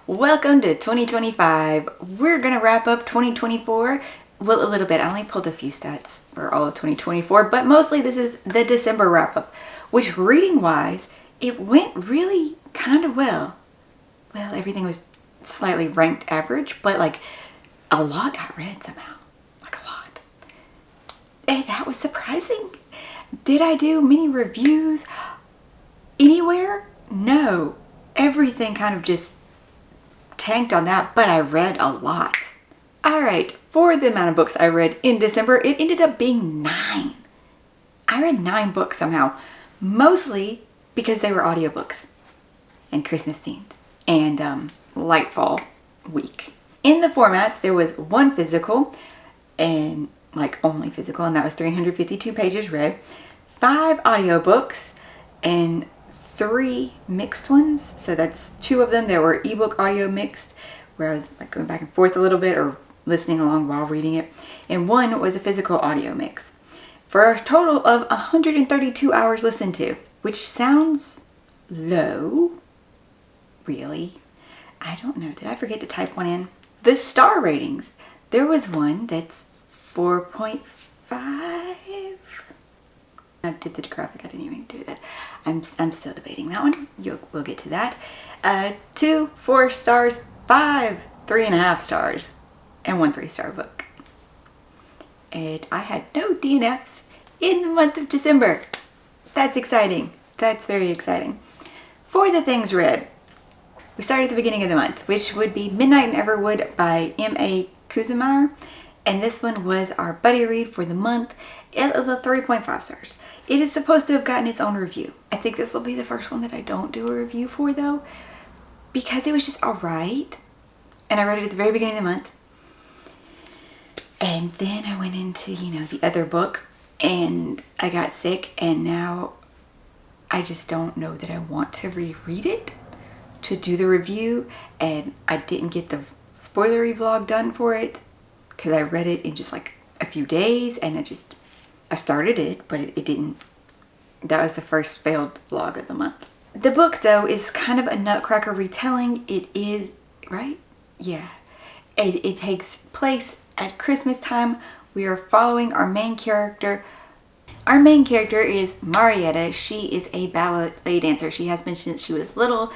Welcome to 2025. We're gonna wrap up 2024. Well, a little bit. I only pulled a few stats for all of 2024, but mostly this is the December wrap up, which reading wise, it went really kind of well. Well, everything was slightly ranked average, but like a lot got read somehow. Like a lot. And that was surprising. Did I do many reviews anywhere? No. Everything kind of just tanked on that, but I read a lot. Alright, for the amount of books I read in December, it ended up being 9. I read 9 books somehow, mostly because they were audiobooks and Christmas themed and light fall week. In the formats, there was 1 physical and like only physical, and that was 352 pages read, 5 audiobooks, and 3 mixed ones. So that's 2 of them that were ebook audio mixed, where I was like going back and forth a little bit or listening along while reading it. And 1 was a physical audio mix, for a total of 132 hours listened to, which sounds low. Really? I don't know. Did I forget to type one in? The star ratings. There was one that's 4.5. I did the graphic. I didn't even do that. I'm still debating that one. We'll get to that. 2 4 stars, 5 3.5 stars, and 1 3-star book. And I had no DNFs in the month of December. That's exciting. That's very exciting. For the things read, we started at the beginning of the month, which would be Midnight in Everwood by M.A. Kuzumeyer. And this one was our buddy read for the month. It was a 3.5 stars. It is supposed to have gotten its own review. I think this will be the first one that I don't do a review for though, because it was just alright. And I read it at the very beginning of the month. And then I went into, the other book and I got sick, and now I just don't know that I want to reread it to do the review. And I didn't get the spoilery vlog done for it because I read it in just like a few days, and I started it, but it didn't. That was the first failed vlog of the month. The book, though, is kind of a nutcracker retelling. It is, right? Yeah. It takes place at Christmas time. We are following our main character. Our main character is Marietta. She is a ballet dancer. She has been since she was little.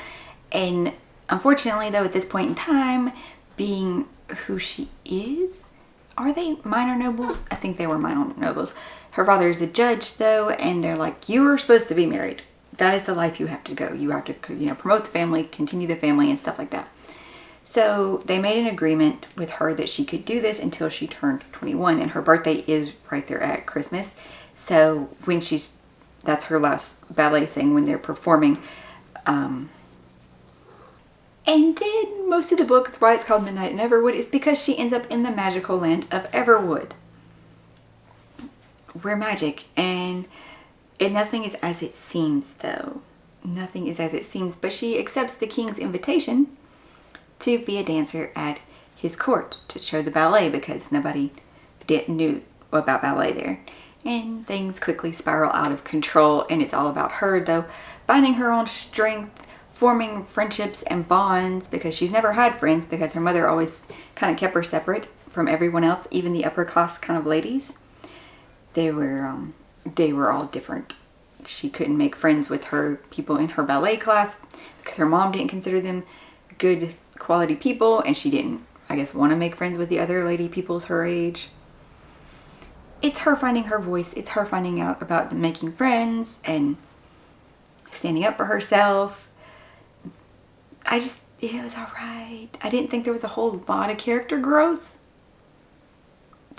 And unfortunately, though, at this point in time, being who she is, are they minor nobles? I think they were minor nobles. Her father is a judge, though, and they're like, you are supposed to be married. That is the life you have to go. You have to, promote the family, continue the family, and stuff like that. So they made an agreement with her that she could do this until she turned 21, and her birthday is right there at Christmas. So when that's her last ballet thing when they're performing. And then most of the book, why it's called Midnight in Everwood, is because she ends up in the magical land of Everwood. We're magic, and nothing is as it seems, though. Nothing is as it seems, but she accepts the king's invitation to be a dancer at his court to show the ballet, because nobody knew about ballet there. And things quickly spiral out of control, and it's all about her, though, finding her own strength, forming friendships and bonds, because she's never had friends because her mother always kind of kept her separate from everyone else, even the upper class kind of ladies. They were all different. She couldn't make friends with her people in her ballet class because her mom didn't consider them good quality people, and she didn't, I guess, want to make friends with the other lady peoples her age. It's her finding her voice. It's her finding out about making friends and standing up for herself. It was alright. I didn't think there was a whole lot of character growth.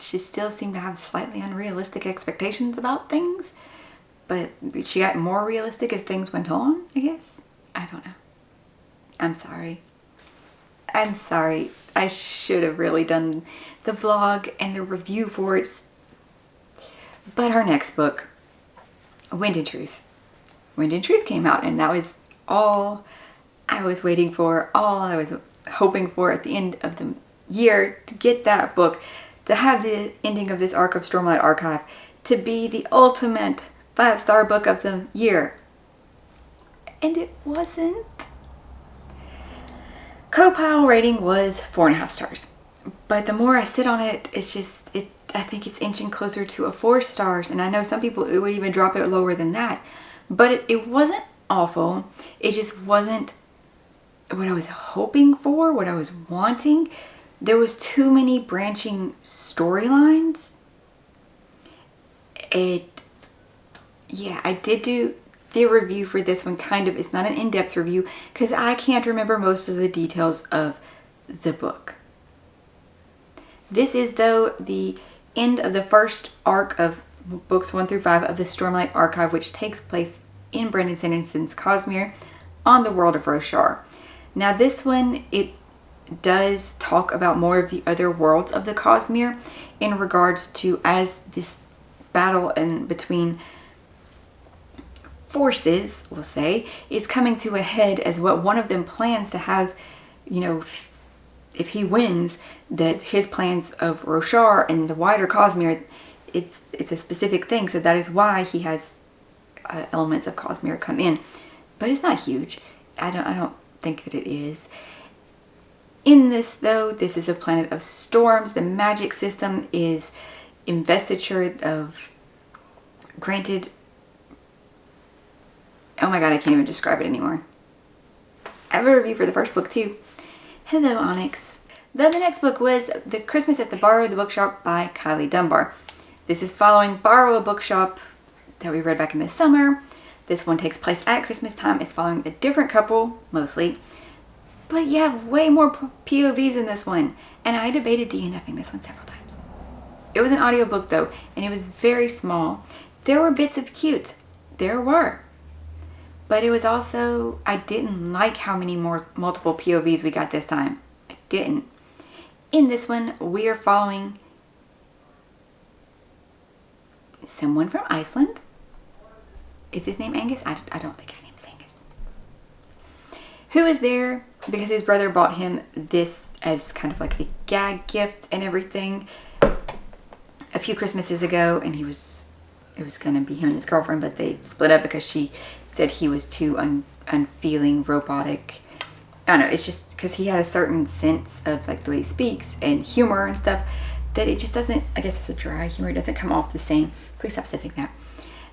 She still seemed to have slightly unrealistic expectations about things, but she got more realistic as things went on, I guess. I don't know. I'm sorry. I should have really done the vlog and the review for it. But her next book, Wind in Truth. Wind in Truth came out, and that was all I was waiting for, all I was hoping for at the end of the year, to get that book, to have the ending of this arc of Stormlight Archive, to be the ultimate 5-star book of the year. And it wasn't. Co-Pile rating was 4.5 stars. But the more I sit on it, I think it's inching closer to a 4 stars. And I know some people, it would even drop it lower than that. But it wasn't awful. It just wasn't what I was hoping for, what I was wanting. There was too many branching storylines. I did do the review for this one, kind of. It's not an in-depth review because I can't remember most of the details of the book. This is, though, the end of the first arc of books 1 through 5 of the Stormlight Archive, which takes place in Brandon Sanderson's Cosmere on the world of Roshar. Now this one, it does talk about more of the other worlds of the Cosmere in regards to as this battle between forces, we'll say, is coming to a head, as what one of them plans to have, if he wins, that his plans of Roshar and the wider Cosmere, it's a specific thing. So that is why he has elements of Cosmere come in, but it's not huge. I don't think that it is. In this, though, this is a planet of storms. The magic system is investiture of granted. Oh my god, I can't even describe it anymore. I have a review for the first book too. Hello, Onyx. Then the next book was The Christmas at the Borrow the Bookshop by Kylie Dunbar. This is following Borrow a Bookshop that we read back in the summer. This one takes place at Christmas time. It's following a different couple, mostly. But yeah, way more POVs in this one. And I debated DNFing this one several times. It was an audiobook though, and it was very small. There were bits of cute. There were. But it was also, I didn't like how many more multiple POVs we got this time. I didn't. In this one, we are following someone from Iceland. Is his name Angus? I don't think his name is Angus. Who is there because his brother bought him this as kind of like a gag gift and everything a few Christmases ago, and it was going to be him and his girlfriend, but they split up because she said he was too unfeeling, robotic. I don't know, it's just because he had a certain sense of like the way he speaks and humor and stuff that it just doesn't, I guess it's a dry humor, it doesn't come off the same. Please stop sipping that.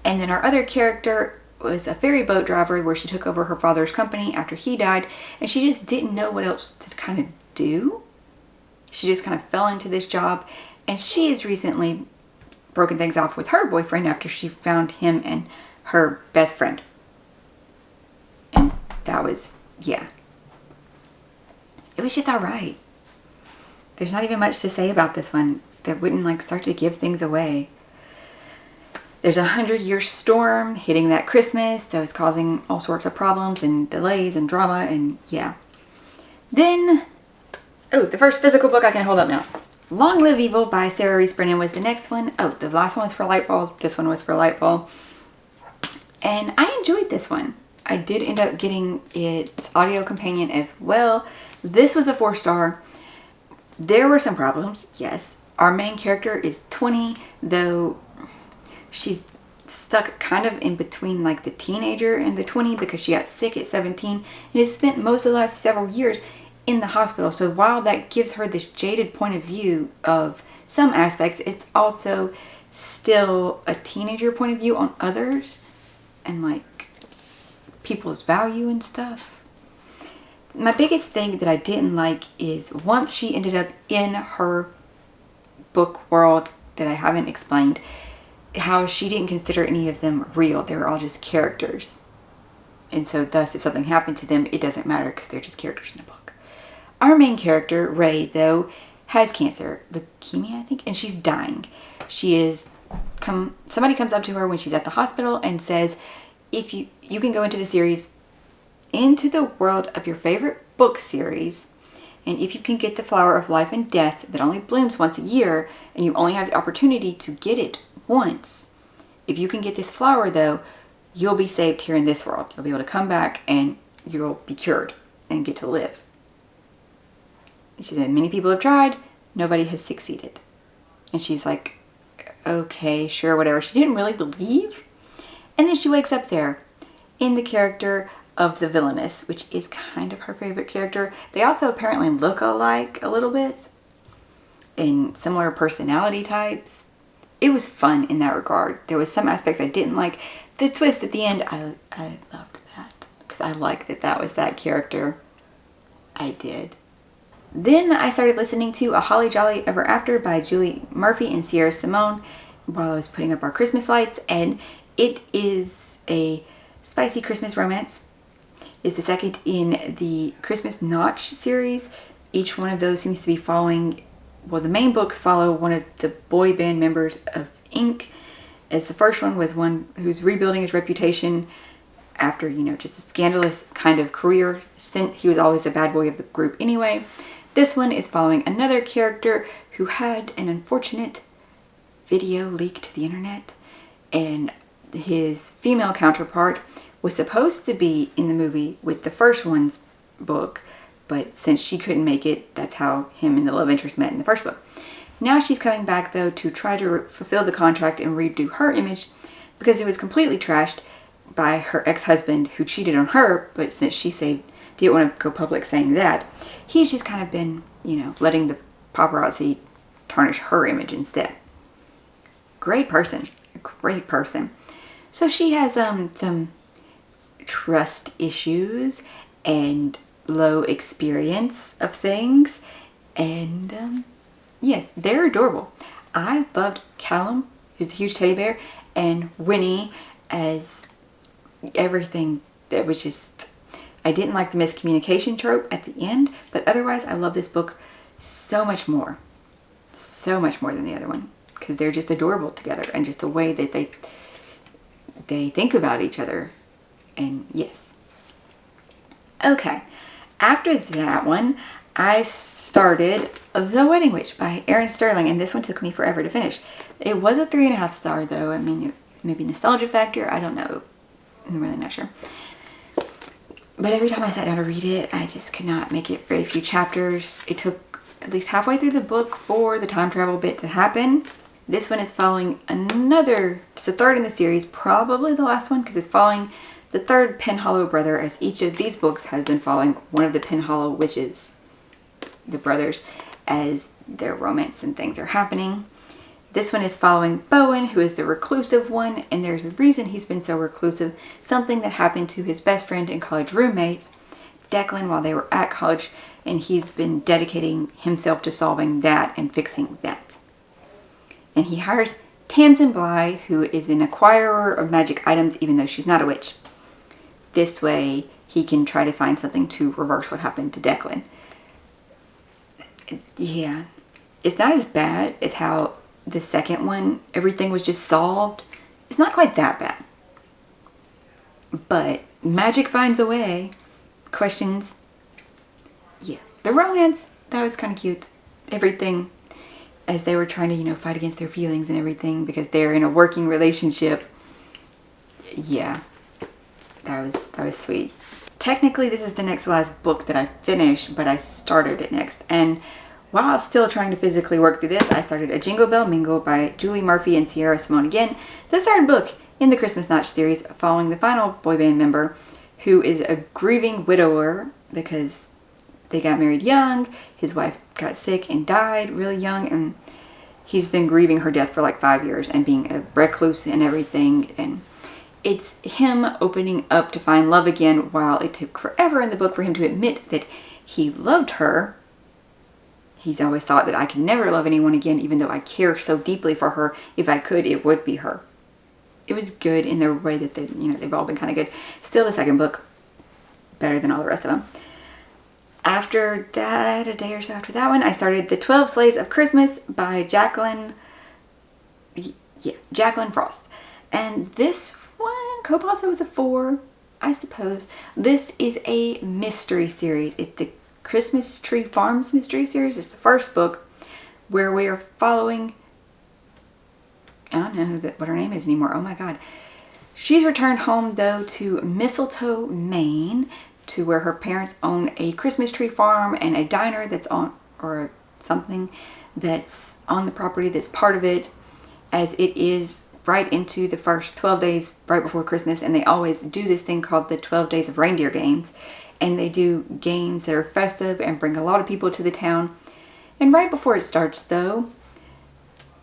And then our other character was a ferry boat driver where she took over her father's company after he died, and she just didn't know what else to kind of do. She just kind of fell into this job, and she has recently broken things off with her boyfriend after she found him and her best friend. And that was, yeah. It was just alright. There's not even much to say about this one that wouldn't like start to give things away. There's a 100-year storm hitting that Christmas, so it's causing all sorts of problems and delays and drama, and yeah. Then, the first physical book I can hold up now. Long Live Evil by Sarah Reese Brennan was the next one. The last one was for Lightfall. This one was for Lightfall. And I enjoyed this one. I did end up getting its audio companion as well. This was a 4-star. There were some problems, yes. Our main character is 20, though she's stuck kind of in between like the teenager and the 20 because she got sick at 17 and has spent most of the last several years in the hospital. So while that gives her this jaded point of view of some aspects, it's also still a teenager point of view on others and like people's value and stuff. My biggest thing that I didn't like is once she ended up in her book world that I haven't explained, how she didn't consider any of them real. They were all just characters. And so thus, if something happened to them, it doesn't matter because they're just characters in a book. Our main character, Ray, though, has cancer. Leukemia, I think. And she's dying. Somebody comes up to her when she's at the hospital and says, if you can go into the world of your favorite book series, and if you can get the flower of life and death that only blooms once a year, and you only have the opportunity to get it once. If you can get this flower, though, you'll be saved here in this world. You'll be able to come back and you'll be cured and get to live. She said, many people have tried. Nobody has succeeded. And she's like, okay, sure, whatever. She didn't really believe. And then she wakes up there. In the character of the villainess, which is kind of her favorite character. They also apparently look alike a little bit, in similar personality types. It was fun in that regard. There was some aspects I didn't like. The twist at the end, I loved that, because I liked that that was that character. I did. Then I started listening to A Holly Jolly Ever After by Julie Murphy and Sierra Simone while I was putting up our Christmas lights, and it is a spicy Christmas romance. It's the second in the Christmas Notch series. Each one of those seems to be following, well, the main books follow one of the boy band members of Inc., as the first one was one who's rebuilding his reputation after, just a scandalous kind of career, since he was always the bad boy of the group anyway. This one is following another character who had an unfortunate video leaked to the internet, and his female counterpart was supposed to be in the movie with the first one's book, but since she couldn't make it, that's how him and the love interest met in the first book. Now she's coming back, though, to try to fulfill the contract and redo her image, because it was completely trashed by her ex-husband who cheated on her, but since she didn't want to go public saying that, he's just kind of been, letting the paparazzi tarnish her image instead. Great person. A great person. So she has some trust issues and low experience of things, and yes, they're adorable. I loved Callum, who's a huge teddy bear, and Winnie as everything. That was just, I didn't like the miscommunication trope at the end, but otherwise I love this book so much more than the other one, because they're just adorable together, and just the way that they think about each other. And yes. Okay, after that one, I started The Wedding Witch by Erin Sterling, and this one took me forever to finish. It was a 3.5 star, though. I mean, maybe nostalgia factor, I don't know. I'm really not sure. But every time I sat down to read it, I just could not make it very few chapters. It took at least halfway through the book for the time travel bit to happen. This one is following it's the third in the series, probably the last one, because it's following the third Penhallow brother, as each of these books has been following one of the Penhallow witches, the brothers, as their romance and things are happening. This one is following Bowen, who is the reclusive one, and there's a reason he's been so reclusive. Something that happened to his best friend and college roommate, Declan, while they were at college, and he's been dedicating himself to solving that and fixing that. And he hires Tamsin Bly, who is an acquirer of magic items, even though she's not a witch. This way, he can try to find something to reverse what happened to Declan. Yeah, it's not as bad as how the second one, everything was just solved. It's not quite that bad. But magic finds a way. Questions. Yeah. The romance, that was kind of cute. Everything, as they were trying to, fight against their feelings and everything, because they're in a working relationship. Yeah. That was sweet. Technically, this is the next to last book that I finished, but I started it next. And while I was still trying to physically work through this, I started A Jingle Bell Mingle by Julie Murphy and Sierra Simone again, the third book in the Christmas Notch series, following the final boy band member, who is a grieving widower because they got married young, his wife got sick and died really young, and he's been grieving her death for like 5 years and being a recluse and everything, and it's him opening up to find love again, while it took forever in the book for him to admit that he loved her. He's always thought that I could never love anyone again, even though I care so deeply for her. If I could, it would be her. It was good in the way that they've all been kind of good. Still, the second book, better than all the rest of them. After that, a day or so after that one, I started The 12 Sleighs of Christmas by Jacqueline Frost. And this one, Copilot said was a 4, I suppose. This is a mystery series. It's the Christmas Tree Farms mystery series. It's the first book where we are following, I don't know what her name is anymore. Oh my god. She's returned home, though, to Mistletoe, Maine, to where her parents own a Christmas tree farm and a diner that's on, or something that's on the property that's part of it, as it is right into the first 12 days right before Christmas, and they always do this thing called the 12 Days of Reindeer Games. And they do games that are festive and bring a lot of people to the town. And right before it starts, though,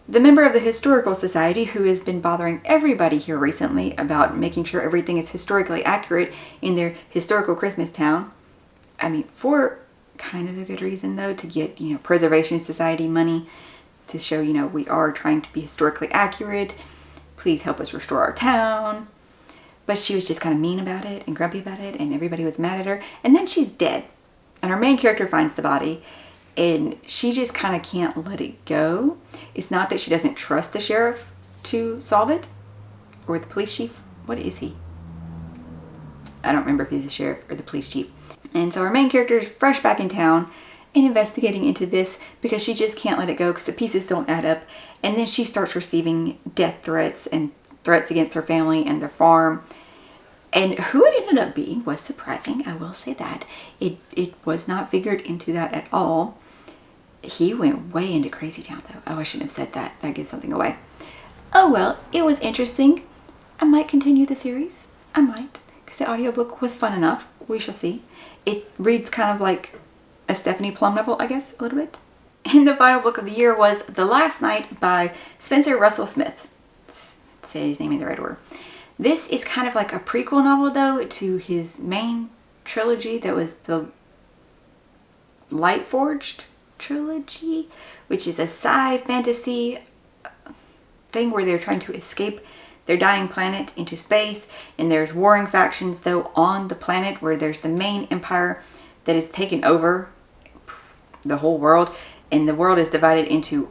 the member of the Historical Society, who has been bothering everybody here recently about making sure everything is historically accurate in their historical Christmas town, I mean, for kind of a good reason, though, to get, Preservation Society money to show, we are trying to be historically accurate. Please help us restore our town. But she was just kind of mean about it and grumpy about it, and everybody was mad at her. And then she's dead. And our main character finds the body, and she just kind of can't let it go. It's not that she doesn't trust the sheriff to solve it, or the police chief. What is he? I don't remember if he's the sheriff or the police chief. And so our main character is fresh back in town and investigating into this because she just can't let it go because the pieces don't add up. And then she starts receiving death threats and threats against her family and their farm. And who it ended up being was surprising, I will say that. It was not figured into that at all. He went way into Crazy Town, though. Oh, I shouldn't have said that. That gives something away. Oh, well, it was interesting. I might continue the series. I might. Because the audiobook was fun enough. We shall see. It reads kind of like a Stephanie Plum novel, I guess, a little bit. And the final book of the year was The Last Night by Spencer Russell Smith. Say his name in the right order. This is kind of like a prequel novel, though, to his main trilogy that was the Lightforged trilogy, which is a sci fantasy thing where they're trying to escape their dying planet into space, and there's warring factions, though, on the planet where there's the main empire that has taken over the whole world, and the world is divided into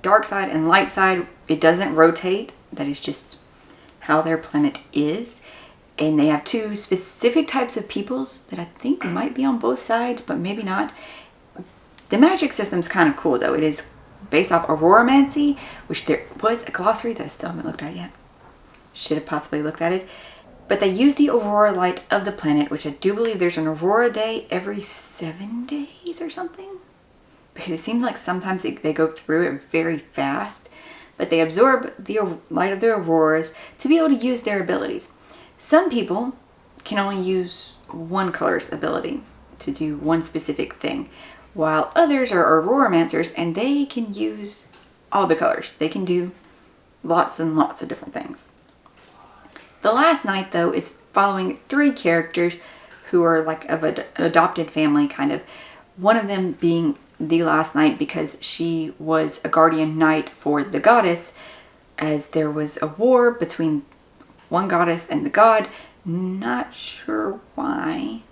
dark side and light side. It doesn't rotate. That is just how their planet is. And they have two specific types of peoples that I think might be on both sides, but maybe not. The magic system's kind of cool, though. It is based off Auroramancy, which there was a glossary that I still haven't looked at yet. Should have possibly looked at it. But they use the aurora light of the planet, which I do believe there's an aurora day every 7 days or something. Because it seems like sometimes they go through it very fast. But they absorb the light of the auroras to be able to use their abilities. Some people can only use one color's ability to do one specific thing, while others are Aurorancers and they can use all the colors. They can do lots and lots of different things. The Last Night, though, is following 3 characters who are like of an adopted family, kind of. One of them being the Last Night because she was a guardian knight for the goddess, as there was a war between one goddess and the god. Not sure why.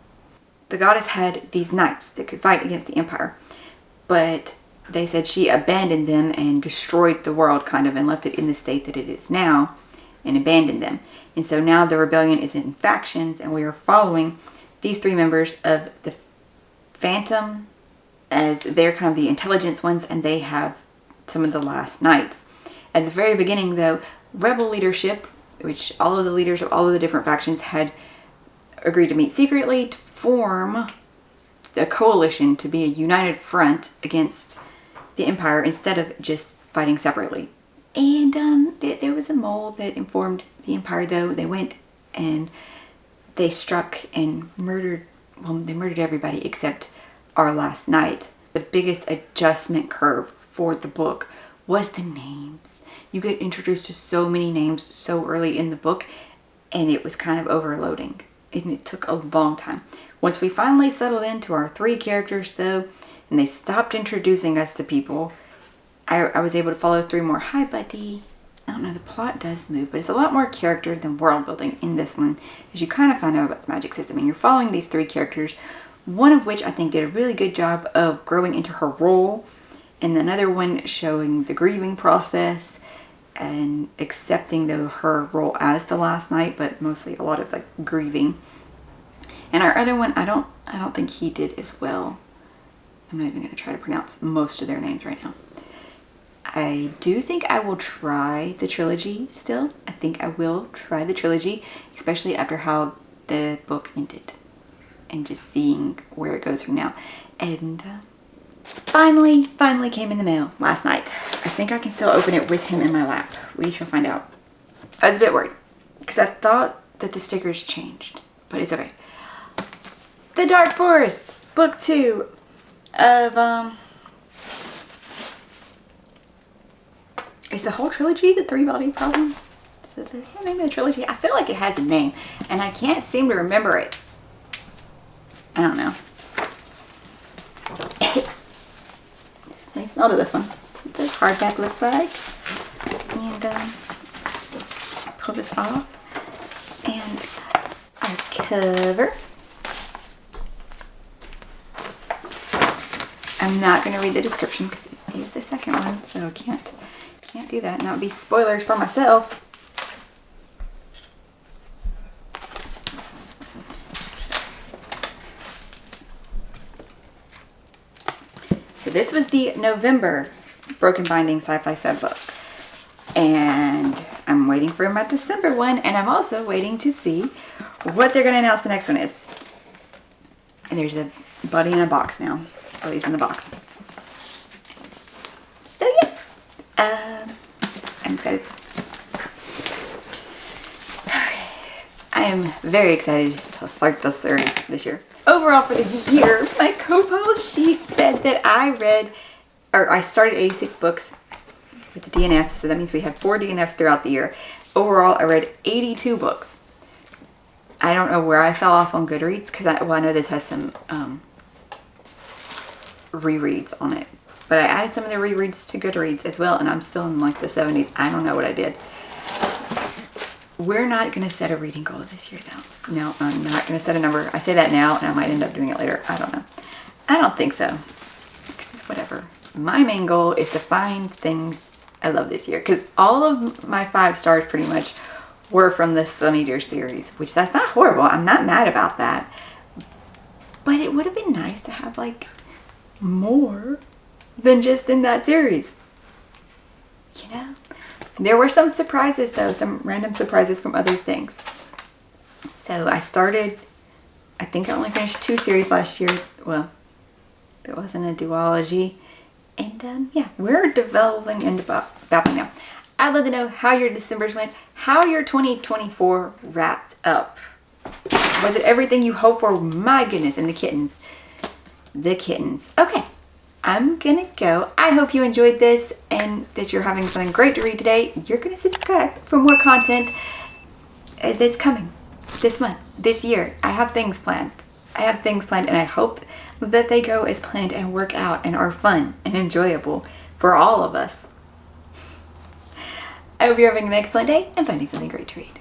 The goddess had these knights that could fight against the empire, but they said she abandoned them and destroyed the world, kind of, and left it in the state that it is now, and abandoned them. And so now the rebellion is in factions, and we are following these 3 members of the Phantom, as they're kind of the intelligence ones, and they have some of the Last Knights. At the very beginning, though, rebel leadership, which all of the leaders of all of the different factions had agreed to meet secretly to form a coalition to be a united front against the Empire instead of just fighting separately. And there was a mole that informed the Empire, though. They went and they struck and murdered, well, they murdered everybody except our Last Night. The biggest adjustment curve for the book was the names. You get introduced to so many names so early in the book, and it was kind of overloading. And it took a long time. Once we finally settled into our 3 characters, though, and they stopped introducing us to people, I was able to follow through more. Hi, buddy. I don't know, the plot does move, but it's a lot more character than world building in this one, as you kind of find out about the magic system. And you're following these 3 characters, one of which I think did a really good job of growing into her role, and another one showing the grieving process and accepting her role as the Last Night, but mostly a lot of like grieving. And our other one, I don't think he did as well. I'm not even going to try to pronounce most of their names right now. I do think I will try the trilogy still. I think I will try the trilogy, especially after how the book ended and just seeing where it goes from now. And finally came in the mail last night. I think I can still open it with him in my lap. We shall find out. I was a bit worried because I thought that the stickers changed, but it's okay. The Dark Forest, book 2 of, is the whole trilogy the 3-body problem? Is that the name of the trilogy? I feel like it has a name, and I can't seem to remember it. I don't know. Nice smell to this one. That's what the hardback looks like. And pull this off. And our cover. I'm not going to read the description because it is the second one, so I can't do that. And that would be spoilers for myself. So this was the November Broken Binding Sci-Fi Sub book. And I'm waiting for my December one, and I'm also waiting to see what they're going to announce the next one is. And there's a buddy in a box now. Buddy's in the box. So yeah, I'm excited. I am very excited to start this series this year. Overall for the year, my co-pile sheet said that I started 86 books with the DNFs, so that means we had 4 DNFs throughout the year. Overall, I read 82 books. I don't know where I fell off on Goodreads, because I know this has some rereads on it. But I added some of the rereads to Goodreads as well, and I'm still in like the 70s. I don't know what I did. We're not going to set a reading goal this year, though. No, I'm not going to set a number. I say that now, and I might end up doing it later. I don't know. I don't think so. This is whatever. My main goal is to find things I love this year, because all of my 5 stars pretty much were from the Sun Eater series, which that's not horrible. I'm not mad about that. But it would have been nice to have like more than just in that series. You know? There were some surprises though, some random surprises from other things. So I think I only finished 2 series last year. Well, there wasn't a duology. And yeah, we're developing into babbling now. I'd love to know how your Decembers went, how your 2024 wrapped up. Was it everything you hoped for? My goodness, and the kittens. The kittens. Okay, I'm gonna go. I hope you enjoyed this and that you're having something great to read today. You're gonna subscribe for more content that's coming this month, this year. I have things planned. And I hope that they go as planned and work out and are fun and enjoyable for all of us. I hope you're having an excellent day and finding something great to read.